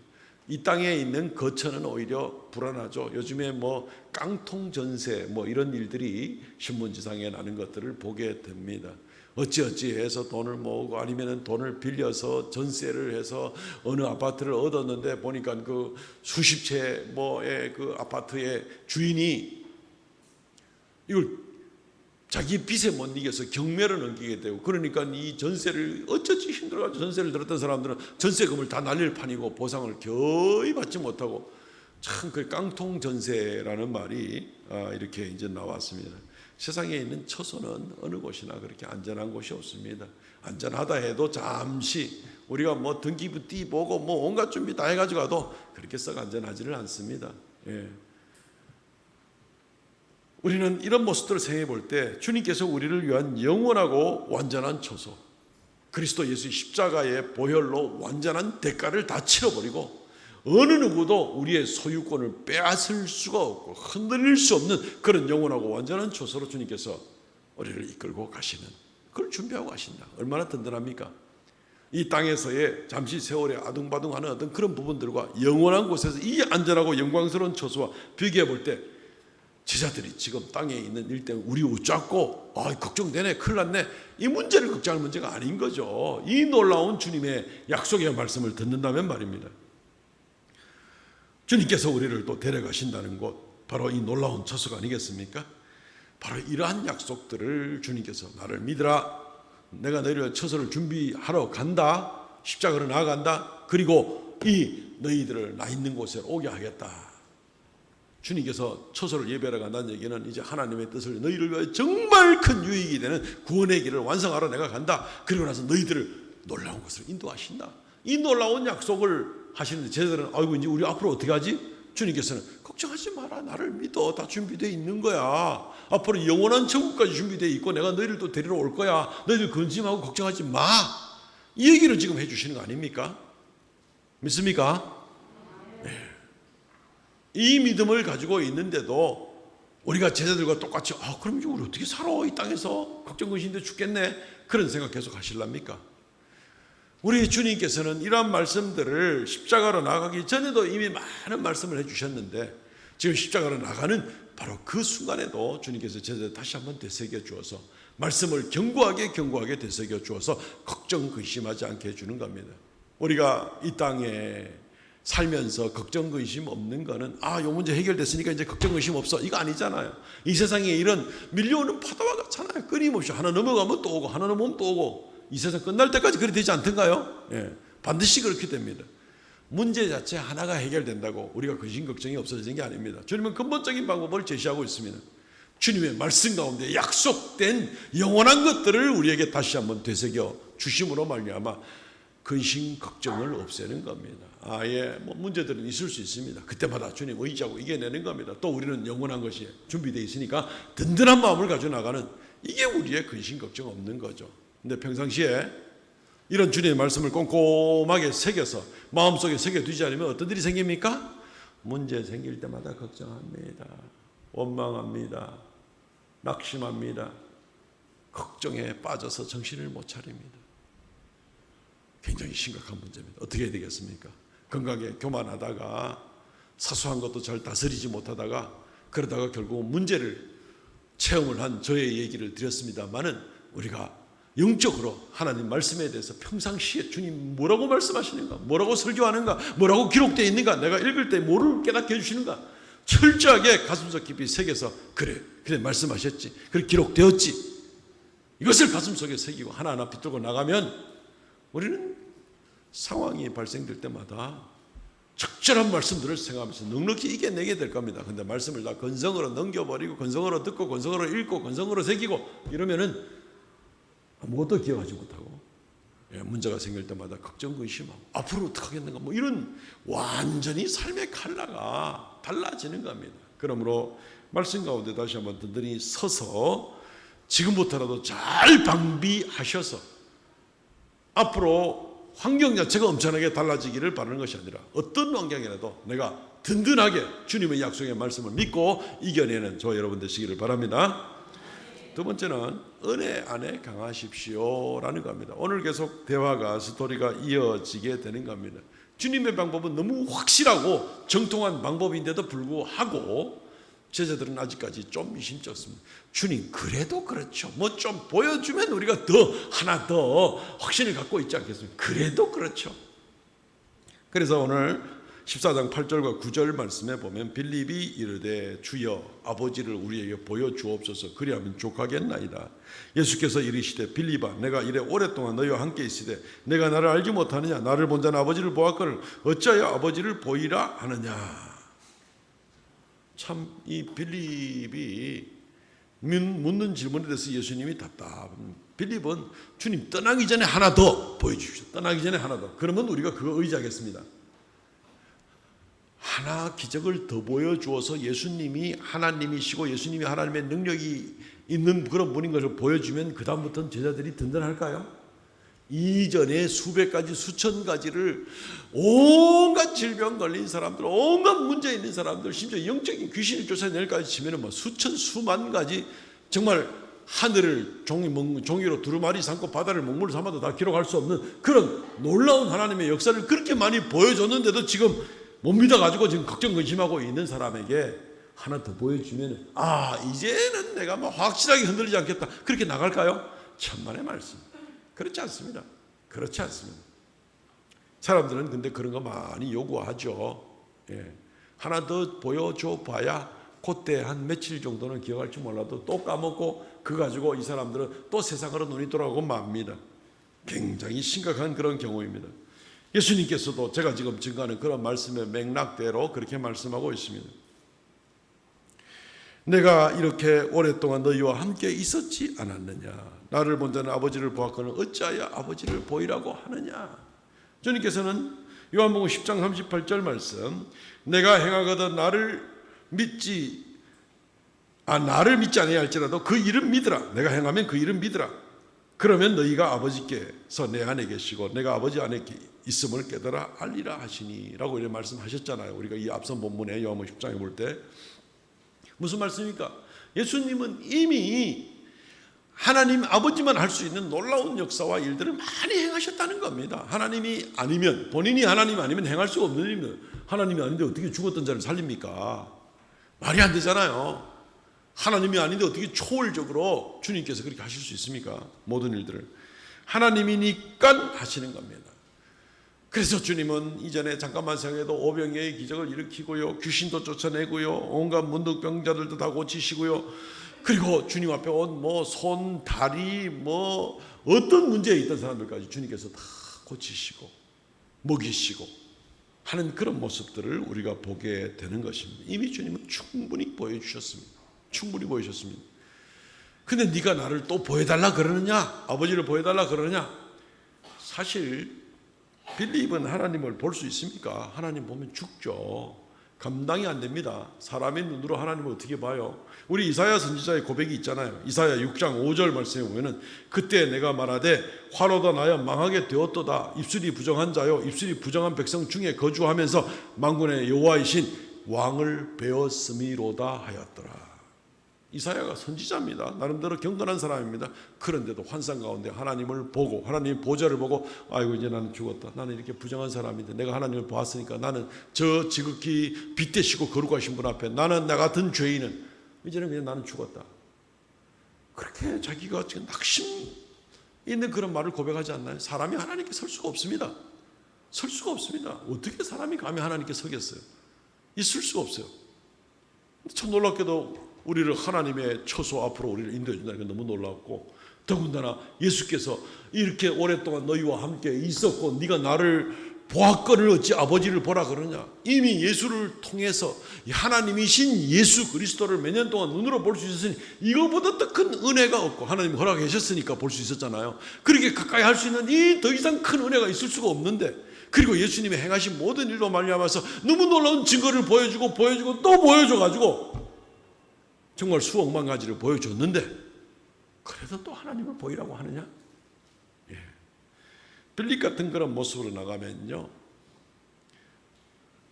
이 땅에 있는 거처는 오히려 불안하죠. 요즘에 뭐 깡통 전세 뭐 이런 일들이 신문지상에 나는 것들을 보게 됩니다. 어찌어찌해서 돈을 모으고 아니면은 돈을 빌려서 전세를 해서 어느 아파트를 얻었는데 보니까 그 수십 채 뭐의 그 아파트의 주인이 이걸 자기 빚에 못 이겨서 경매를 넘기게 되고, 그러니까 이 전세를 어쩌지 힘들어가지고 전세를 들었던 사람들은 전세금을 다 날릴 판이고 보상을 거의 받지 못하고, 참 그 깡통 전세라는 말이 이렇게 이제 나왔습니다. 세상에 있는 처소는 어느 곳이나 그렇게 안전한 곳이 없습니다. 안전하다 해도 잠시 우리가 뭐 등기부 띠 보고 뭐 온갖 준비 다 해가지고 가도 그렇게 썩 안전하지는 않습니다. 예. 우리는 이런 모습들을 생각해 볼 때 주님께서 우리를 위한 영원하고 완전한 처소, 그리스도 예수의 십자가의 보혈로 완전한 대가를 다 치러버리고 어느 누구도 우리의 소유권을 빼앗을 수가 없고 흔들릴 수 없는 그런 영원하고 완전한 처소로 주님께서 우리를 이끌고 가시는, 그걸 준비하고 가신다. 얼마나 든든합니까? 이 땅에서의 잠시 세월에 아둥바둥하는 어떤 그런 부분들과 영원한 곳에서 이 안전하고 영광스러운 처소와 비교해 볼 때 제자들이 지금 땅에 있는 일 때문에 우리 웃잡고 걱정되네, 큰일 났네, 이 문제를 걱정할 문제가 아닌 거죠. 이 놀라운 주님의 약속의 말씀을 듣는다면 말입니다. 주님께서 우리를 또 데려가신다는 곳, 바로 이 놀라운 처소가 아니겠습니까? 바로 이러한 약속들을 주님께서 나를 믿으라, 내가 너희를 처소를 준비하러 간다, 십자가로 나아간다, 그리고 이 너희들을 나 있는 곳에 오게 하겠다. 주님께서 처소를 예배하러 간다는 얘기는 이제 하나님의 뜻을 너희를 위해 정말 큰 유익이 되는 구원의 길을 완성하러 내가 간다. 그리고 나서 너희들을 놀라운 곳으로 인도하신다. 이 놀라운 약속을 하시는데 제자들은 아이고 이제 우리 앞으로 어떻게 하지? 주님께서는 걱정하지 마라, 나를 믿어, 다 준비되어 있는 거야. 앞으로 영원한 천국까지 준비되어 있고 내가 너희를 또 데리러 올 거야. 너희들 근심하고 걱정하지 마. 이 얘기를 지금 해주시는 거 아닙니까? 믿습니까? 네. 이 믿음을 가지고 있는데도 우리가 제자들과 똑같이 그럼 이제 우리 어떻게 살아, 이 땅에서 걱정 근심인데 죽겠네, 그런 생각 계속 하실랍니까? 우리 주님께서는 이러한 말씀들을 십자가로 나가기 전에도 이미 많은 말씀을 해주셨는데 지금 십자가로 나가는 바로 그 순간에도 주님께서 제자들 다시 한번 되새겨 주어서 말씀을 견고하게 되새겨 주어서 걱정 근심하지 않게 해주는 겁니다. 우리가 이 땅에 살면서 걱정 근심 없는 거는 요 문제 해결됐으니까 이제 걱정 근심 없어, 이거 아니잖아요. 이 세상에 이런 밀려오는 파도와 같잖아요. 끊임없이 하나 넘어가면 또 오고 하나 넘어가면 또 오고, 이 세상 끝날 때까지 그렇게 되지 않던가요? 예, 반드시 그렇게 됩니다. 문제 자체 하나가 해결된다고 우리가 근심 걱정이 없어지는 게 아닙니다. 주님은 근본적인 방법을 제시하고 있습니다. 주님의 말씀 가운데 약속된 영원한 것들을 우리에게 다시 한번 되새겨 주심으로 말미암아 근심 걱정을 없애는 겁니다. 뭐 문제들은 있을 수 있습니다. 그때마다 주님 의지하고 이겨내는 겁니다. 또 우리는 영원한 것이 준비되어 있으니까 든든한 마음을 가지고 나가는, 이게 우리의 근심 걱정 없는 거죠. 근데 평상시에 이런 주님의 말씀을 꼼꼼하게 새겨서 마음속에 새겨두지 않으면 어떤 일이 생깁니까? 문제 생길 때마다 걱정합니다. 원망합니다. 낙심합니다. 걱정에 빠져서 정신을 못 차립니다. 굉장히 심각한 문제입니다. 어떻게 해야 되겠습니까? 건강에 교만하다가 사소한 것도 잘 다스리지 못하다가 그러다가 결국 문제를 체험을 한 저의 얘기를 드렸습니다만은 우리가 영적으로 하나님 말씀에 대해서 평상시에 주님 뭐라고 말씀하시는가, 뭐라고 설교하는가, 뭐라고 기록되어 있는가, 내가 읽을 때 뭐를 깨닫게 해주시는가 철저하게 가슴속 깊이 새겨서 그래 말씀하셨지, 그래 기록되었지, 이것을 가슴속에 새기고 하나하나 비틀고 나가면 우리는 상황이 발생될 때마다 적절한 말씀들을 생각하면서 넉넉히 이겨내게 될 겁니다. 근데 말씀을 다 건성으로 넘겨버리고 건성으로 듣고 건성으로 읽고 건성으로 새기고 이러면은 아무것도 기억하지 못하고 문제가 생길 때마다 걱정 근심하고 앞으로 어떻게 하겠는가 뭐 이런 완전히 삶의 컬러가 달라지는 겁니다. 그러므로 말씀 가운데 다시 한번 든든히 서서 지금부터라도 잘 방비하셔서 앞으로 환경 자체가 엄청나게 달라지기를 바라는 것이 아니라 어떤 환경이라도 내가 든든하게 주님의 약속의 말씀을 믿고 이겨내는 저 여러분 되시기를 바랍니다. 두 번째는 은혜 안에 강하십시오라는 겁니다. 오늘 계속 대화가 스토리가 이어지게 되는 겁니다. 주님의 방법은 너무 확실하고 정통한 방법인데도 불구하고 제자들은 아직까지 좀 미심쩍습니다. 주님, 그래도 그렇죠. 뭐 좀 보여주면 우리가 하나 더 확신을 갖고 있지 않겠습니까? 그래도 그렇죠. 그래서 오늘 14장 8절과 9절 말씀에 보면 빌립이 이르되 주여 아버지를 우리에게 보여주옵소서 그리하면 족하겠나이다. 예수께서 이르시되 빌립아 내가 이래 오랫동안 너희와 함께 있으되 내가 나를 알지 못하느냐. 나를 본 자는 아버지를 보았거늘 어찌하여 아버지를 보이라 하느냐. 참 이 빌립이 묻는 질문에 대해서 예수님이 답답합니다. 빌립은 주님 떠나기 전에 하나 더 보여주십시오. 떠나기 전에 하나 더. 그러면 우리가 그거 의지하겠습니다. 하나 기적을 더 보여주어서 예수님이 하나님이시고 예수님이 하나님의 능력이 있는 그런 분인 것을 보여주면 그 다음부터는 제자들이 든든할까요? 이전에 수백 가지 수천 가지를 온갖 질병 걸린 사람들, 온갖 문제 있는 사람들, 심지어 영적인 귀신을 쫓아낼까지 치면은 뭐 수천 수만 가지 정말 하늘을 종이로 두루마리 삼고 바다를 먹물 삼아도 다 기록할 수 없는 그런 놀라운 하나님의 역사를 그렇게 많이 보여줬는데도 지금 못 믿어가지고 지금 걱정 근심하고 있는 사람에게 하나 더 보여주면 이제는 내가 뭐 확실하게 흔들리지 않겠다 그렇게 나갈까요? 천만의 말씀. 그렇지 않습니다. 그렇지 않습니다. 사람들은 근데 그런 거 많이 요구하죠. 하나 더 보여줘 봐야 그때 한 며칠 정도는 기억할지 몰라도 또 까먹고 그 가지고 이 사람들은 또 세상으로 눈이 돌아가고 맙니다. 굉장히 심각한 그런 경우입니다. 예수님께서도 제가 지금 증거하는 그런 말씀의 맥락대로 그렇게 말씀하고 있습니다. 내가 이렇게 오랫동안 너희와 함께 있었지 않았느냐. 나를 본 자는 아버지를 보았거늘 어찌하여 아버지를 보이라고 하느냐. 주님께서는 요한복음 10장 38절 말씀 내가 행하거든 나를 믿지 아니하 할지라도 그 일은 믿으라. 내가 행하면 그 일은 믿으라. 그러면 너희가 아버지께서 내 안에 계시고 내가 아버지 안에 있음을 깨달아 알리라 하시니 라고 이렇게 말씀하셨잖아요. 우리가 이 앞선 본문에 요한복음 10장에 볼 때 무슨 말씀입니까? 예수님은 이미 하나님 아버지만 할 수 있는 놀라운 역사와 일들을 많이 행하셨다는 겁니다. 하나님이 아니면 본인이 하나님 아니면 행할 수가 없는 일입니다. 하나님이 아닌데 어떻게 죽었던 자를 살립니까? 말이 안 되잖아요. 하나님이 아닌데 어떻게 초월적으로 주님께서 그렇게 하실 수 있습니까? 모든 일들을 하나님이니까 하시는 겁니다. 그래서 주님은 이전에 잠깐만 생각해도 오병이의 기적을 일으키고요, 귀신도 쫓아내고요, 온갖 문득병자들도 다 고치시고요, 그리고 주님 앞에 온 손, 다리, 어떤 문제에 있던 사람들까지 주님께서 다 고치시고 먹이시고 하는 그런 모습들을 우리가 보게 되는 것입니다. 이미 주님은 충분히 보여주셨습니다. 충분히 보여주셨습니다. 근데 네가 나를 또 보여달라 그러느냐? 아버지를 보여달라 그러느냐? 사실 빌립은 하나님을 볼 수 있습니까? 하나님 보면 죽죠. 감당이 안 됩니다. 사람의 눈으로 하나님을 어떻게 봐요? 우리 이사야 선지자의 고백이 있잖아요. 이사야 6장 5절 말씀에 보면은 그때 내가 말하되 화로다 나여 망하게 되었도다. 입술이 부정한 자요 입술이 부정한 백성 중에 거주하면서 만군의 여호와이신 왕을 베었음이로다 하였더라. 이사야가 선지자입니다. 나름대로 경건한 사람입니다. 그런데도 환상 가운데 하나님을 보고 하나님의 보좌를 보고 아이고 이제 나는 죽었다. 나는 이렇게 부정한 사람인데 내가 하나님을 보았으니까 나는 저 지극히 빛되시고 거룩하신 분 앞에 나는 나 같은 죄인은 이제는 그냥 나는 죽었다. 그렇게 자기가 지금 낙심 있는 그런 말을 고백하지 않나요? 사람이 하나님께 설 수가 없습니다. 설 수가 없습니다. 어떻게 사람이 감히 하나님께 서겠어요? 있을 수가 없어요. 참 놀랍게도 우리를 하나님의 처소 앞으로 우리를 인도해 준다는 게 너무 놀랍고, 더군다나 예수께서 이렇게 오랫동안 너희와 함께 있었고 네가 나를 보았거늘 어찌 아버지를 보라 그러냐. 이미 예수를 통해서 하나님이신 예수 그리스도를 몇 년 동안 눈으로 볼 수 있었으니 이거보다 더 큰 은혜가 없고, 하나님이 허락해 주셨으니까 볼 수 있었잖아요. 그렇게 가까이 할 수 있는 이 더 이상 큰 은혜가 있을 수가 없는데, 그리고 예수님이 행하신 모든 일로 말미암아서 너무 놀라운 증거를 보여주고 또 보여줘가지고 정말 수억만 가지를 보여줬는데 그래도 또 하나님을 보이라고 하느냐? 빌립 같은 그런 모습으로 나가면요,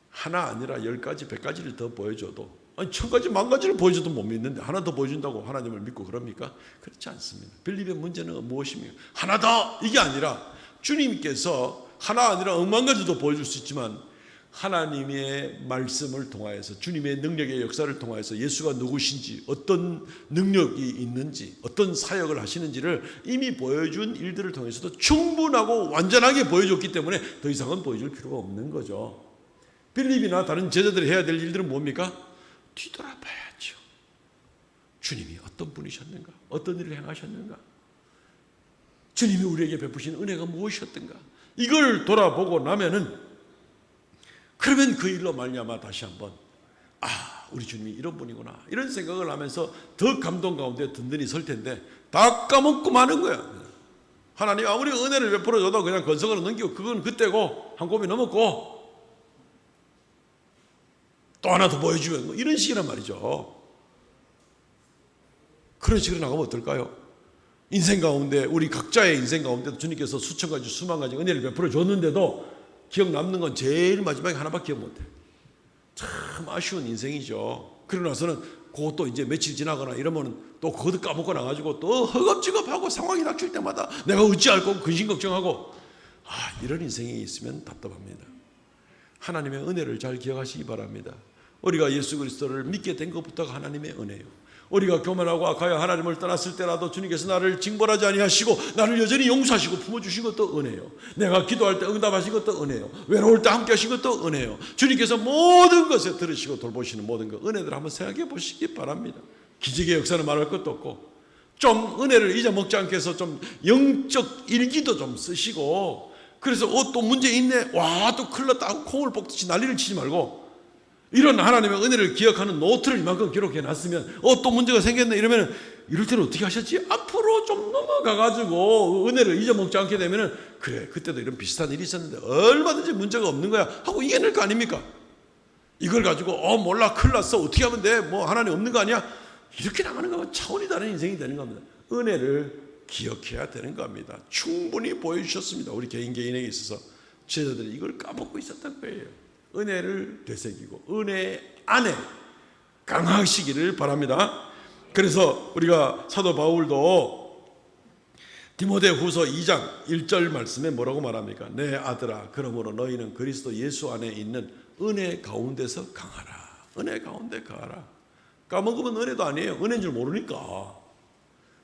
하나 아니라 10가지 100가지를 더 보여줘도, 아니 1000가지 10,000가지를 보여줘도 못 믿는데 하나 더 보여준다고 하나님을 믿고 그럽니까? 그렇지 않습니다. 빌립의 문제는 무엇입니까? 하나 더 이게 아니라 주님께서 하나 아니라 억만 가지도 보여줄 수 있지만 하나님의 말씀을 통하여서 주님의 능력의 역사를 통하여서 예수가 누구신지 어떤 능력이 있는지 어떤 사역을 하시는지를 이미 보여준 일들을 통해서도 충분하고 완전하게 보여줬기 때문에 더 이상은 보여줄 필요가 없는 거죠. 빌립이나 다른 제자들이 해야 될 일들은 뭡니까? 뒤돌아봐야죠. 주님이 어떤 분이셨는가? 어떤 일을 행하셨는가? 주님이 우리에게 베푸신 은혜가 무엇이었던가? 이걸 돌아보고 나면은 그러면 그 일로 말미암아 다시 한번 우리 주님이 이런 분이구나 이런 생각을 하면서 더 감동 가운데 든든히 설 텐데 다 까먹고 마는 거야. 하나님 아무리 은혜를 베풀어줘도 그냥 건성으로 넘기고 그건 그때고 한 곱이 넘었고 또 하나 더 보여주면 뭐 이런 식이란 말이죠. 그런 식으로 나가면 어떨까요? 인생 가운데 우리 각자의 인생 가운데도 주님께서 수천 가지 수만 가지 은혜를 베풀어 줬는데도 기억 남는 건 제일 마지막에 하나밖에 기억 못해. 참 아쉬운 인생이죠. 그러고 나서는 그것도 이제 며칠 지나거나 이러면 또 그것도 까먹고 나가지고 또 허겁지겁하고 상황이 닥칠 때마다 내가 어찌할 거고 근심 걱정하고 이런 인생이 있으면 답답합니다. 하나님의 은혜를 잘 기억하시기 바랍니다. 우리가 예수 그리스도를 믿게 된 것부터가 하나님의 은혜예요. 우리가 교만하고 악하여 하나님을 떠났을 때라도 주님께서 나를 징벌하지 아니하시고 나를 여전히 용서하시고 품어주신 것도 은혜요. 내가 기도할 때 응답하신 것도 은혜요. 외로울 때 함께 하신 것도 은혜요. 주님께서 모든 것에 들으시고 돌보시는 모든 것 은혜들 한번 생각해 보시기 바랍니다. 기적의 역사는 말할 것도 없고 좀 은혜를 잊어먹지 않게 해서 좀 영적 일기도 좀 쓰시고 그래서 또 문제 있네 또 큰일 났다 하고 콩을 뽑듯이 난리를 치지 말고 이런 하나님의 은혜를 기억하는 노트를 이만큼 기록해 놨으면 또 문제가 생겼네 이러면 이럴 때는 어떻게 하셨지? 앞으로 좀 넘어가가지고 은혜를 잊어먹지 않게 되면은 그래 그때도 이런 비슷한 일이 있었는데 얼마든지 문제가 없는 거야 하고 이겨낼 거 아닙니까? 이걸 가지고 몰라 큰일 났어 어떻게 하면 돼? 뭐 하나님 없는 거 아니야? 이렇게 나가는 거면 차원이 다른 인생이 되는 겁니다. 은혜를 기억해야 되는 겁니다. 충분히 보여주셨습니다. 우리 개인에게 있어서 제자들이 이걸 까먹고 있었던 거예요. 은혜를 되새기고 은혜 안에 강하시기를 바랍니다. 그래서 우리가 사도 바울도 디모데후서 2장 1절 말씀에 뭐라고 말합니까? 내 아들아 그러므로 너희는 그리스도 예수 안에 있는 은혜 가운데서 강하라. 은혜 가운데 강하라. 까먹으면 은혜도 아니에요. 은혜인 줄 모르니까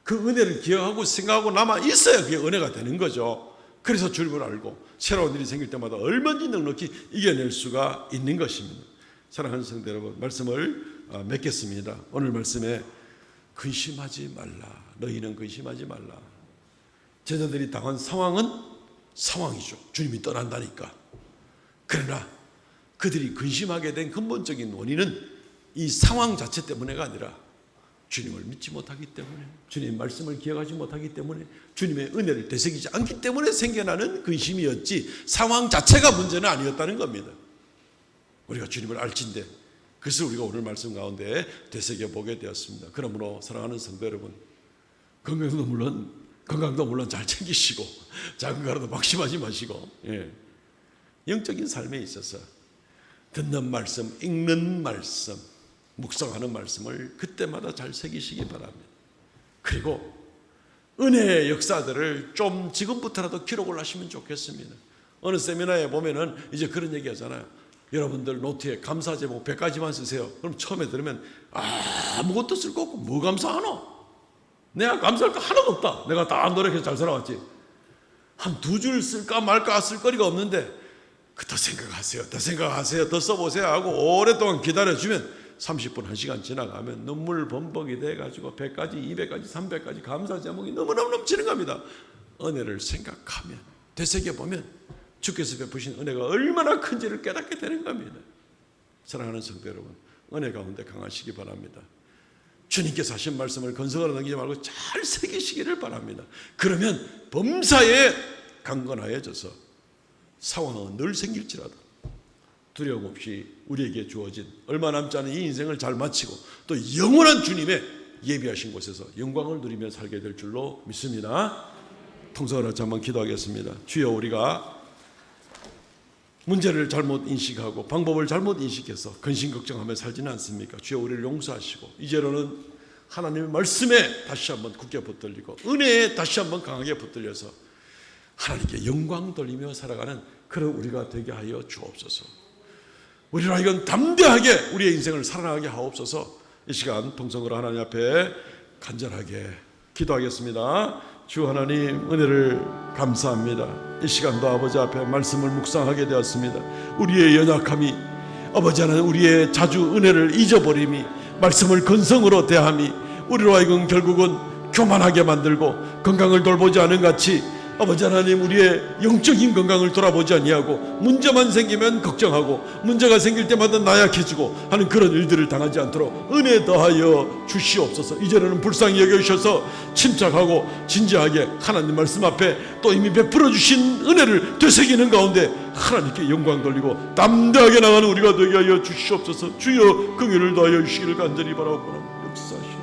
그 은혜를 기억하고 생각하고 남아 있어야 그게 은혜가 되는 거죠. 그래서 주님을 알고 새로운 일이 생길 때마다 얼마든지 넉넉히 이겨낼 수가 있는 것입니다. 사랑하는 성도 여러분, 말씀을 맺겠습니다. 오늘 말씀에 근심하지 말라. 너희는 근심하지 말라. 제자들이 당한 상황은 상황이죠. 주님이 떠난다니까. 그러나 그들이 근심하게 된 근본적인 원인은 이 상황 자체 때문에가 아니라 주님을 믿지 못하기 때문에 주님의 말씀을 기억하지 못하기 때문에 주님의 은혜를 되새기지 않기 때문에 생겨나는 근심이었지 상황 자체가 문제는 아니었다는 겁니다. 우리가 주님을 알진데 그래서 우리가 오늘 말씀 가운데 되새겨보게 되었습니다. 그러므로 사랑하는 성도 여러분 건강도 물론 잘 챙기시고 작은 거라도 막심하지 마시고 영적인 삶에 있어서 듣는 말씀, 읽는 말씀 묵상하는 말씀을 그때마다 잘 새기시기 바랍니다. 그리고 은혜의 역사들을 좀 지금부터라도 기록을 하시면 좋겠습니다. 어느 세미나에 보면은 이제 그런 얘기 하잖아요. 여러분들 노트에 감사 제목 100가지만 쓰세요. 그럼 처음에 들으면 아무것도 쓸 거 없고 뭐 감사하노? 내가 감사할 거 하나도 없다. 내가 다 노력해서 잘 살아왔지. 한 2줄 쓸까 말까 쓸 거리가 없는데 더 생각하세요. 더 써보세요 하고 오랫동안 기다려주면 30분, 1시간 지나가면 눈물 범벅이 돼가지고 100가지, 200가지, 300가지 감사 제목이 너무너무 넘치는 겁니다. 은혜를 생각하면 되새겨보면 주께서 베푸신 은혜가 얼마나 큰지를 깨닫게 되는 겁니다. 사랑하는 성도 여러분, 은혜 가운데 강하시기 바랍니다. 주님께서 하신 말씀을 건성으로 넘기지 말고 잘 새기시기를 바랍니다. 그러면 범사에 강건하여져서 상황은 늘 생길지라도 두려움 없이 우리에게 주어진 얼마 남지 않은 이 인생을 잘 마치고 또 영원한 주님의 예비하신 곳에서 영광을 누리며 살게 될 줄로 믿습니다. 통성을 같이 한번 기도하겠습니다. 주여 우리가 문제를 잘못 인식하고 방법을 잘못 인식해서 근심 걱정하며 살지는 않습니까? 주여 우리를 용서하시고 이제로는 하나님의 말씀에 다시 한번 굳게 붙들리고 은혜에 다시 한번 강하게 붙들려서 하나님께 영광 돌리며 살아가는 그런 우리가 되게 하여 주옵소서. 우리로 하여금 담대하게 우리의 인생을 살아나가게 하옵소서. 이 시간 통성으로 하나님 앞에 간절하게 기도하겠습니다. 주 하나님, 은혜를 감사합니다. 이 시간도 아버지 앞에 말씀을 묵상하게 되었습니다. 우리의 연약함이, 아버지 하나님, 우리의 자주 은혜를 잊어버림이, 말씀을 근성으로 대함이 우리로 하여금 결국은 교만하게 만들고 건강을 돌보지 않은 같이, 아버지 하나님, 우리의 영적인 건강을 돌아보지 아니하고 문제만 생기면 걱정하고 문제가 생길 때마다 나약해지고 하는 그런 일들을 당하지 않도록 은혜 더하여 주시옵소서. 이제는 불쌍히 여겨주셔서 침착하고 진지하게 하나님 말씀 앞에 또 이미 베풀어 주신 은혜를 되새기는 가운데 하나님께 영광 돌리고 담대하게 나가는 우리가 되게 하여 주시옵소서. 주여 긍휼을 더하여 주시기를 간절히 바라옵고 역사하시옵소서.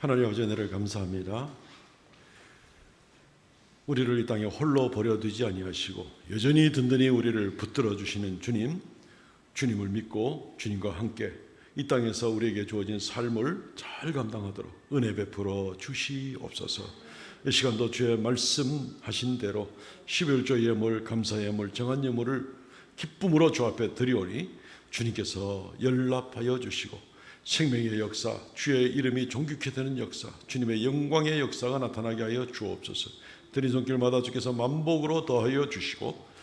하나님 아버지, 은혜를 감사합니다. 우리를 이 땅에 홀로 버려두지 아니하시고 여전히 든든히 우리를 붙들어 주시는 주님, 주님을 믿고 주님과 함께 이 땅에서 우리에게 주어진 삶을 잘 감당하도록 은혜 베풀어 주시옵소서. 이 시간도 주의 말씀하신 대로 11조 예물, 감사 예물, 정한 예물을 기쁨으로 주 앞에 드리오니 주님께서 연락하여 주시고 생명의 역사, 주의 이름이 존귀케 되는 역사, 주님의 영광의 역사가 나타나게 하여 주옵소서. 드린 손길마다 주께서 만복으로 더하여 주시고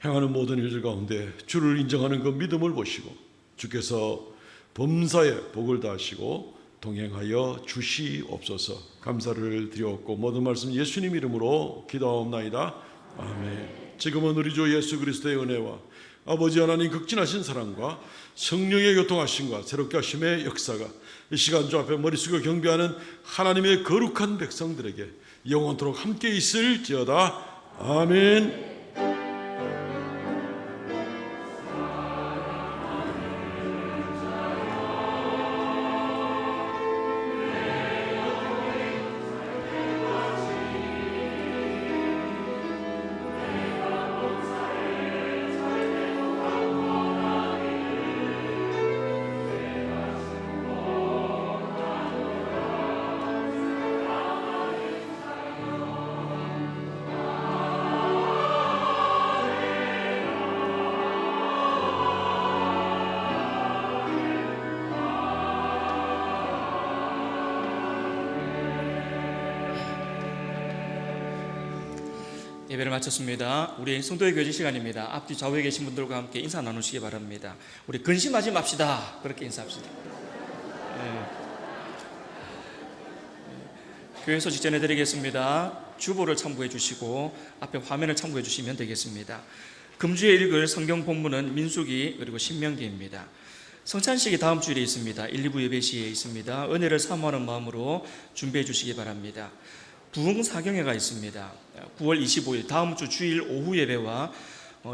행하는 모든 일들 가운데 주를 인정하는 그 믿음을 보시고 주께서 범사에 복을 다하시고 동행하여 주시옵소서. 감사를 드렸고 모든 말씀 예수님 이름으로 기도하옵나이다. 아멘. 지금은 우리 주 예수 그리스도의 은혜와 아버지 하나님 극진하신 사랑과 성령의 교통하심과 새롭게 하심의 역사가 이 시간 주 앞에 머리 숙여 경배하는 하나님의 거룩한 백성들에게 영원토록 함께 있을지어다. 아멘. 예배를 마쳤습니다. 우리 성도의 교제 시간입니다. 앞뒤 좌우에 계신 분들과 함께 인사 나누시기 바랍니다. 우리 근심하지 맙시다. 그렇게 인사합시다. 교회 소식 전해드리겠습니다. 주보를 참고해 주시고 앞에 화면을 참고해 주시면 되겠습니다. 금주에 읽을 성경 본문은 민수기 그리고 신명기입니다. 성찬식이 다음 주일에 있습니다. 1, 2부 예배 시에 있습니다. 은혜를 사모하는 마음으로 준비해 주시기 바랍니다. 부흥사경회가 있습니다. 9월 25일 다음 주 주일 오후 예배와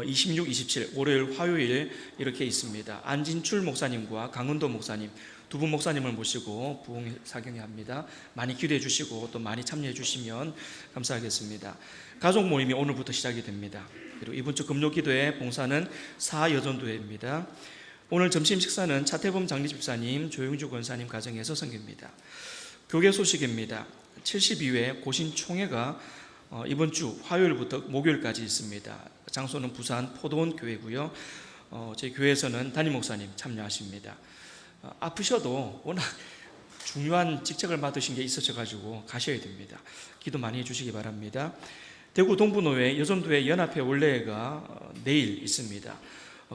26, 27 월요일 화요일 이렇게 있습니다. 안진출 목사님과 강은도 목사님 두 분 목사님을 모시고 부흥사경회 합니다. 많이 기도해 주시고 또 많이 참여해 주시면 감사하겠습니다. 가족 모임이 오늘부터 시작이 됩니다. 그리고 이번 주 금요기도회 봉사는 사여전도회입니다. 오늘 점심 식사는 차태범 장례집사님, 조영주 권사님 가정에서 섬깁니다. 교계 소식입니다. 72회 고신총회가 이번 주 화요일부터 목요일까지 있습니다. 장소는 부산 포도원 교회고요. 저희 교회에서는 담임 목사님 참여하십니다. 아프셔도 워낙 중요한 직책을 맡으신 게 있으셔가지고 가셔야 됩니다. 기도 많이 해주시기 바랍니다. 대구 동부노회 여전도회 연합회 원래회가 내일 있습니다.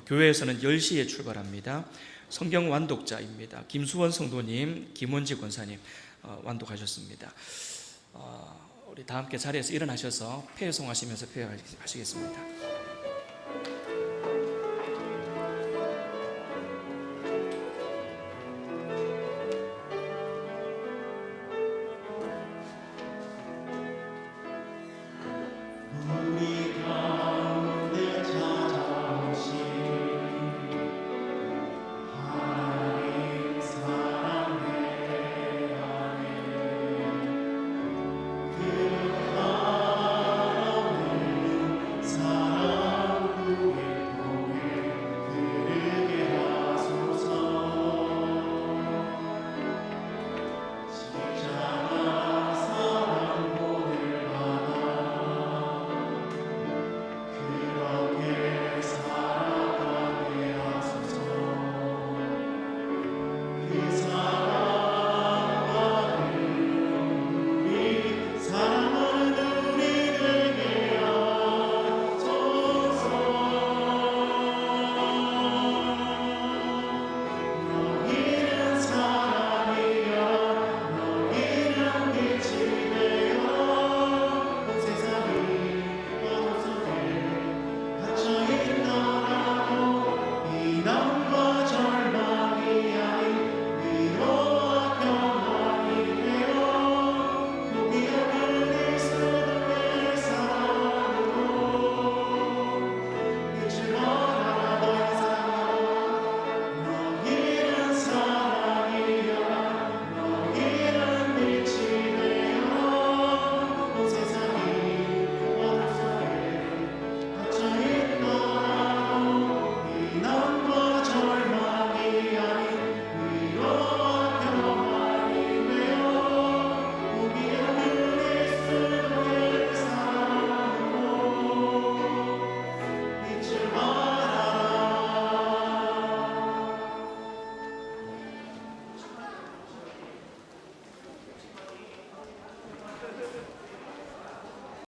교회에서는 10시에 출발합니다. 성경 완독자입니다. 김수원 성도님, 김원지 권사님 완독하셨습니다. 우리 다 함께 자리에서 일어나셔서 폐송하시면서 폐회하시겠습니다.